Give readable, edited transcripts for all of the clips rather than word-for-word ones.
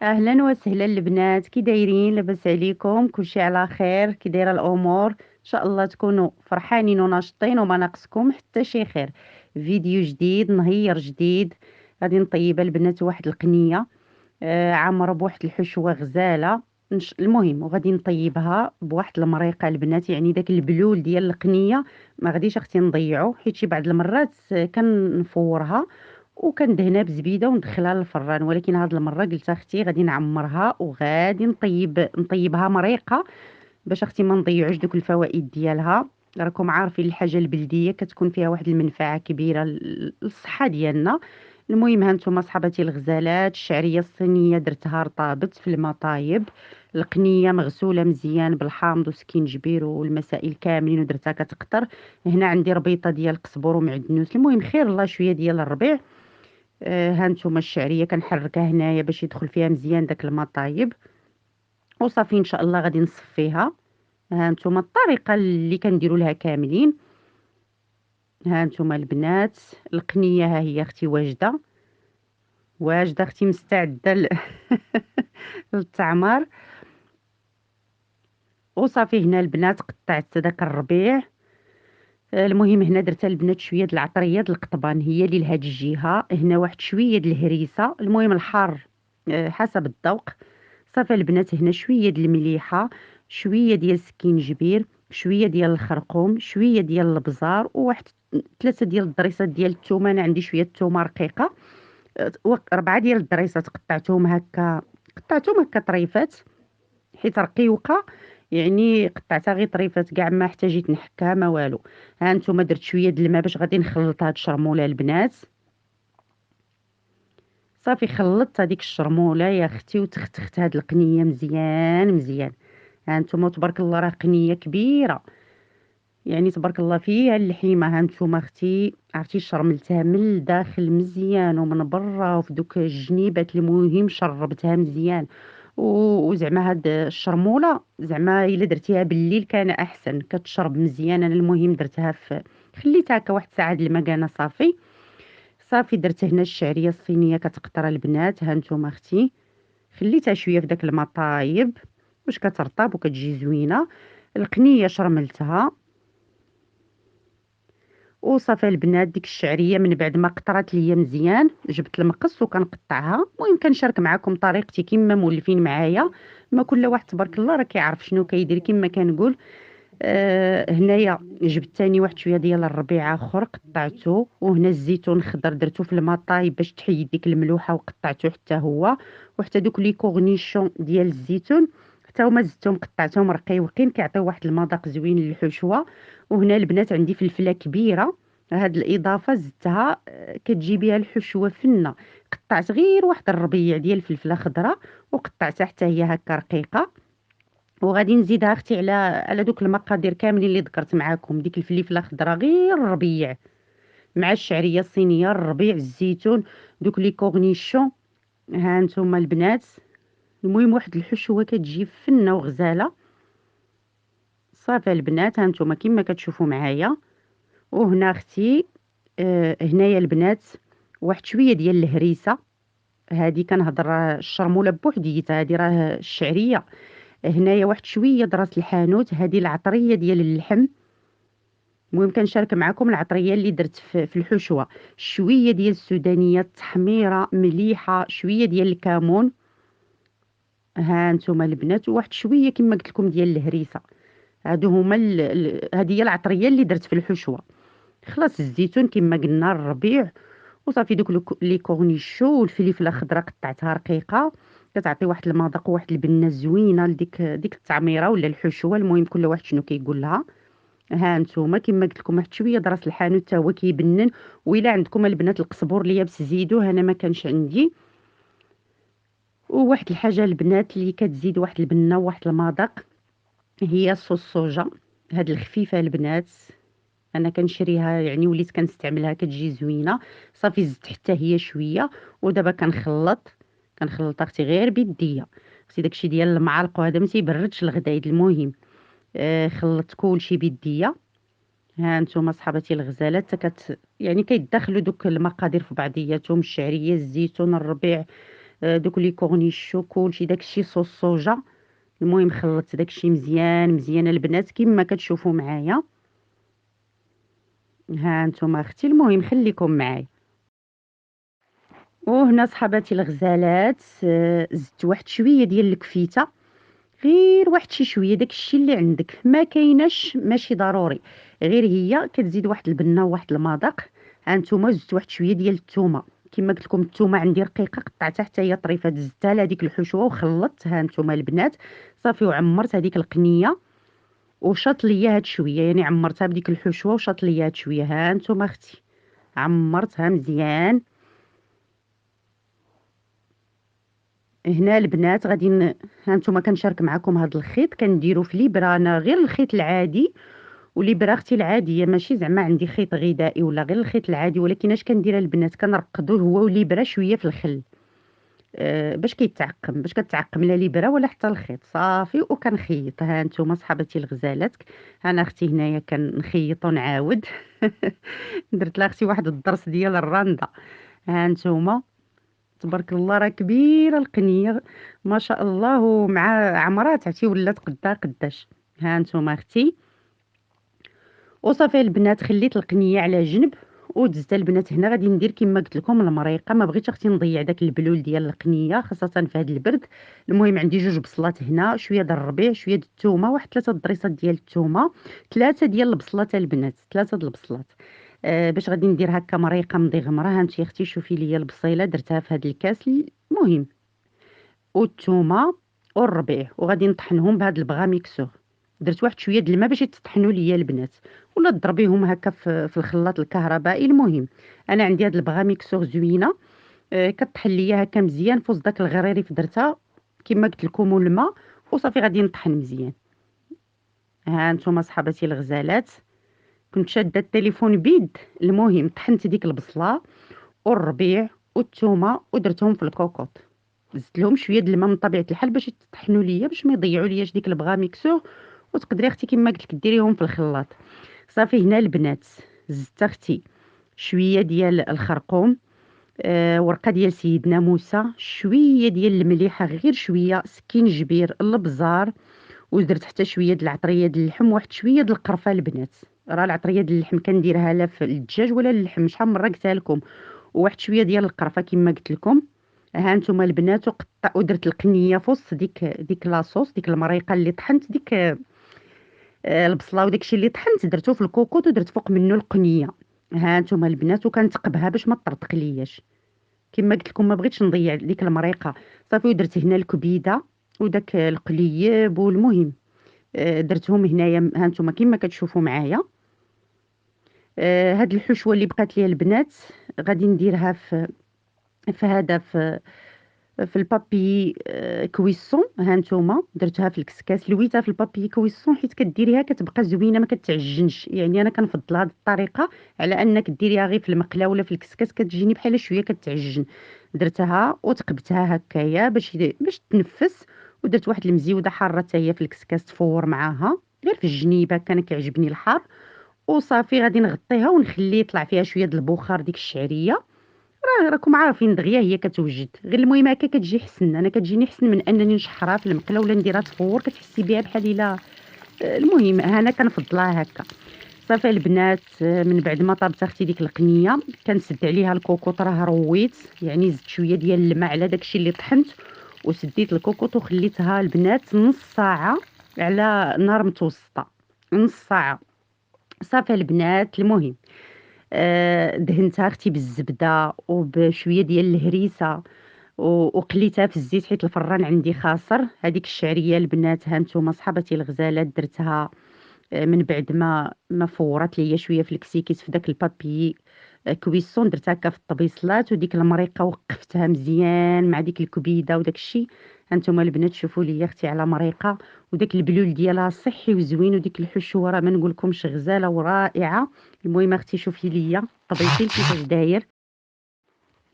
اهلا وسهلا البنات، كي دايرين؟ لاباس عليكم؟ كلشي على خير؟ كي دايره الامور؟ ان شاء الله تكونوا فرحانين وناشطين وما ناقصكم حتى شي خير. فيديو جديد، نهير جديد. غادي نطيب البنات واحد القنيه عامره بواحد الحشوه غزاله. المهم وغادي نطيبها بواحد المريقه البنات، يعني داك البلول ديال القنيه ما غاديش اختي نضيعو، حيت شي بعض المرات كنفورها وكندهنها بزبيده وندخلها للفران، ولكن هاد المره قلت اختي غادي نعمرها وغادي نطيبها مريقه باش اختي ما نضيعوش دوك الفوائد ديالها. راكم عارفين الحاجه البلديه كتكون فيها واحد المنفعه كبيره للصحه ديالنا. المهم هانتوما صحباتي الغزالات، الشعريه الصينيه درتها رطابت في الماء طايب، القنيه مغسوله مزيان بالحامض وسكينجبير والمسائل كاملين ودرتها كتقطر. هنا عندي ربيطه ديال القزبر ومعدنوس، المهم خير الله شويه ديال الربيع. هانتوما الشعريه كنحركها هنايا باش يدخل فيها مزيان داك الماء طايب، وصافي ان شاء الله غادي نصفيها. هانتوما الطريقه اللي كنديروا لها كاملين. هانتوما البنات، القنيه ها هي اختي واجده، واجده اختي مستعده للتعمر. وصافي هنا البنات قطعت داك الربيع. المهم هنا درت البنات شويه د العطريه د القضبان هي اللي لهاد الجهه، هنا واحد شويه د الهريسه، المهم الحار حسب الذوق. صافي البنات هنا شويه د المليحه، شويه ديال السكينجبير، شويه ديال الخرقوم، شويه ديال البزار، وواحد ثلاثه ديال الضريسات ديال الثومه. انا عندي شويه الثومه رقيقه، ربعه ديال الضريسات قطعتهم هكا طريفات، حيت رقيقه، يعني قطعتها غير طريفات كاع ما احتاجيت نحكها ما والو. ها انتم درت شويه د الماء باش غادي نخلط هاد الشرموله البنات. صافي خلطت هذيك الشرموله يا اختي وتختخت هاد القنيه مزيان مزيان. ها انتم تبارك الله راه قنيه كبيره، يعني تبارك الله فيها اللحيمه. ها انتم اختي عرفتي شرملتها من الداخل مزيان ومن برا وفي دوك الجنيبات، المهم شربتها مزيان. وزعما هاد الشرموله زعما الا درتيها بالليل كان احسن، كتشرب مزيان. انا المهم درتها خليتها هكا واحد ساعه د المكانه صافي. صافي درت هنا الشعريه الصينيه كتقطر البنات. ها نتوما اختي خليتها شويه في داك الماء طايب باش كترطب وكتجي زوينه. القنيه شرملتها وصافي البنات. ديك الشعريه من بعد ما قطرات ليا مزيان جبت المقص وكنقطعها. المهم كنشارك معكم طريقتي كما مولفين معايا، ما كل واحد تبارك الله راه كيعرف شنو كيدير. كما كنقول هنايا جبت تاني واحد شويه ديال الربيع اخر قطعته، وهنا الزيتون خضر درته في الماء طايب باش تحيد ديك الملوحه وقطعته حتى هو، وحتى دوك لي كورنيشون ديال الزيتون حتى هما زدتهم قطعتهم رقيقين كيعطيو واحد المذاق زوين للحشوه. وهنا البنات عندي فلفله كبيره، هاد الاضافه زدتها كتجي بها الحشوه فنه. قطعت غير واحد الربيع ديال الفلفله خضراء وقطعتها حتى هي هكا رقيقه. وغادي نزيدها اختي على دوك المقادير كاملين اللي ذكرت معاكم. ديك الفلفله خضراء غير الربيع، مع الشعريه الصينيه الربيع الزيتون دوك لي كورنيشون. ها نتوما البنات، المهم واحد الحشوه كتجي فنه وغزاله. صافي البنات ها نتوما كما كتشوفوا معايا. وهنا اختي هنايا البنات واحد شويه ديال الهريسه، هادي كنهضر الشرموله بوحديتها، هادي راه الشعريه. هنايا واحد شويه راس الحانوت، هادي العطريه ديال اللحم. المهم كنشارك معكم العطريه اللي درت في الحشوه. شويه ديال السودانيه التحميره مليحه، شويه ديال الكمون. ها نتوما البنات، وواحد شويه كما قلت لكم ديال الهريسه. هادو هما هذه هي العطريه اللي درت في الحشوه. خلاص الزيتون كما قلنا الربيع، وصافي دوك لي كورنيشو والفلفله الخضراء قطعتها رقيقه، كتعطي واحد المذاق وواحد البنه زوينه لديك التعميره ولا الحشوه، المهم كل واحد شنو كيقول لها. ها نتوما كما قلت لكم واحد شويه راس الحانوت حتى هو كيبنن. وإلا عندكم البنات القزبور اليابس زيدوه، انا ما كانش عندي. وواحد الحاجه البنات اللي كتزيد واحد البنه وواحد المذاق هي صوص الصوجا. هاد الخفيفه البنات انا كنشريها، يعني وليت كنستعملها كتجي زوينه. صافي زدت حتى هي شويه، ودابا كنخلط اختي غير بيديا. اختي داكشي ديال المعالق وهذا ما تيبردش الغدايد. المهم خلطت كلشي بيديا. ها نتوما صحاباتي الغزالات يعني كيدخلوا دوك المقادير في بعضياتهم، الشعريه الزيتون الربيع دوك لي كورنيشو كلشي داكشي صوص صوجا. المهم خلطت داكشي مزيان مزيان البنات كما كتشوفوا معايا. ها نتوما اختي، المهم خليكم معايا. وهنا صحباتي الغزالات، زدت واحد شويه ديال الكفيته، غير واحد شي شويه، داكشي اللي عندك، ما كايناش ماشي ضروري، غير هي كتزيد واحد البنه وواحد المذاق. ها نتوما زدت واحد شويه ديال الثومه، كما قلت لكم الثومه عندي رقيقه، قطعتها حتى هي طريفه، دزتها لهذيك الحشوه وخلطت. ها نتوما البنات صافي، وعمرت هذيك القنيه وشاط ليا هاد شويه، يعني عمرتها بديك الحشوه وشاط ليا هاد شويه. ها نتوما اختي عمرتها مزيان. هنا البنات غادي ها نتوما كنشارك معكم هذا الخيط كنديرو في ليبره، انا غير الخيط العادي، وليبره اختي العاديه، ماشي زعما عندي خيط غذائي ولا غير الخيط العادي، ولكن اش كندير البنات كنرقدوه هو وليبره شويه في الخل، باش كيتعقم، باش كتعقم لا ليبره ولا حتى الخيط صافي، وكنخيط. ها نتوما صحابتي الغزالات، انا اختي هنايا كنخيط ونعاود درت لها اختي واحد الدرس ديال الرنده. ها نتوما تبارك الله راه كبيره القنيه ما شاء الله، ومع عمرات عرفتي ولات قدها قداش. ها نتوما اختي، وصافي البنات خليت القنيه على جنب، ودزت البنات هنا غادي ندير كما قلت لكم المريقه، ما بغيتش اختي نضيع داك البلول ديال القنيه خاصه في هذا البرد. المهم عندي جوج بصلات هنا، شويه د الربيع، شويه د الثومه، واحد ثلاثه ضريصات ديال الثومه، ثلاثه ديال البصلات البنات، ثلاثه د البصلات، باش غادي ندير هكا مريقه مضغمره. ها انت اختي شوفي ليا البصيله درتها في هذا الكاس، المهم والثومه والربيع، وغادي نطحنهم بهذا البغا ميكسور. درت واحد شويه د الماء باش يتطحنوا ليا البنات، ولا تضربيهم هكا في الخلاط الكهربائي. المهم انا عندي هاد البغا ميكسور زوينه، كطحن ليا هكا مزيان في وسط داك الغراريف، درتها كما قلت لكم والماء، وصافي غادي نطحن مزيان. ها نتوما صحاباتي الغزالات، كنت شاده التليفون بيد، المهم طحنت ديك البصله والربيع والثومه ودرتهم في الكوكوط، زدت لهم شويه د الماء من طبيعه الحال باش يطحنوا ليا، باش ما يضيعوا لياش ديك البغا ميكسور. وتقدري اختي كما قلت لك ديريهم في الخلاط. صافي هنا البنات زدت اختي شويه ديال الخرقوم، ورقه ديال سيدنا موسى، شويه ديال المليحه غير شويه، سكينجبير، الابزار، ودرت حتى شويه د العطريه د اللحم، واحد شويه د القرفه البنات. راه العطريه د اللحم كنديرها لا في الدجاج ولا اللحم، شحال من مره قلتها لكم، وواحد شويه ديال القرفه كما قلت لكم. ها نتوما البنات، ودرت القنيه في وسط ديك لاصوص، ديك المريقه اللي طحنت، ديك البصله وداكشي اللي طحنت درتو في الكوكوط، ودرت فوق منه القنيه. ها نتوما البنات، وكنتقبها باش ما تطرطق لياش، كما قلت لكم ما بغيتش نضيع ديك المريقه. صافي ودرت هنا الكبيده وداك القليب، والمهم درتهم هنايا. ها نتوما كما كتشوفوا معايا. هاد الحشوه اللي بقات لي البنات غادي نديرها في هذا في البابي كويسون. ها نتوما درتها في الكسكاس، لويتها في البابي كويسون حيت كديريها كتبقى زوينه ما كتعجنش، يعني انا كنفضل هذه الطريقه على انك ديريها غير في المقله ولا في الكسكاس، كتجيني بحال شويه كتعجن. درتها وتقبتها هكايا باش تنفس، ودرت واحد المزيوده حاره حتى هي في الكسكاس تفور معاها، غير في الجنيبه كان كيعجبني الحار. وصافي غادي نغطيها ونخليه يطلع فيها شويه د البخار ديك الشعريه. راكم عارفين دغيا هي كتوجد، غير المهم هكا كتجي حسن، انا كتجيني حسن من انني نشحرها في المقله ولا نديرها تفور، كتحسي بها بحال الا المهم انا كنفضلها هكا. صافي البنات، من بعد ما طابت اختي ديك القنيه كنسد عليها الكوكوط، راه رويت يعني زدت شويه ديال الماء على داكشي اللي طحنت، وسديت الكوكوط وخليتها البنات نص ساعه على نار متوسطه، نص ساعه. صافي البنات المهم دهنتها اختي بالزبده وبشويه ديال الهريسه، وقليتها في الزيت حيت الفران عندي خاصر. هذيك الشعريه البنات ها نتوما صحابتي الغزالات درتها من بعد ما فورت ليا شويه في الكسيكيس في داك البابي كويسون، درت هكا في الطبيصلات، وديك المريقه وقفتها مزيان مع ديك الكبيده وداك الشيء. هانتوما البنات شوفوا لي اختي على مريقه، وداك البلول ديالها صحي وزوين، وديك الحشوه راه ما نقولكمش غزاله ورائعه. المهم اختي شوفي لي الطبيصيل كيفاش داير.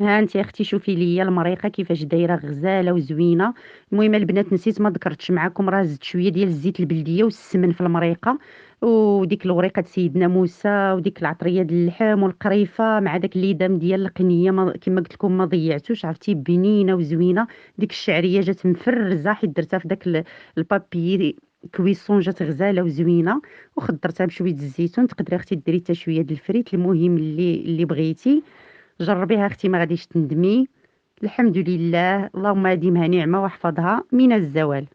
ها انت اختي شوفي لي المريقه كيفاش دايره غزاله وزوينه. المهم البنات نسيت ما ذكرتش معكم، راه زدت شويه ديال الزيت البلديه والسمن في المريقه، وديك الوريقه د سيدنا موسى وديك العطريه د اللحم والقريفه مع داك الليدام ديال القنيه، كما قلت لكم ما ضيعتوش، عرفتي بنينه وزوينه. ديك الشعريه جات مفرزه حيت درتها في داك البابي كويسون، جات غزاله وزوينه. وخضرتها بشويه الزيتون، تقدري اختي ديري حتى شويه د الفريت، المهم اللي بغيتي. جربيها اختي ما غاديش تندمي. الحمد لله، اللهم ديمها نعمه واحفظها من الزوال.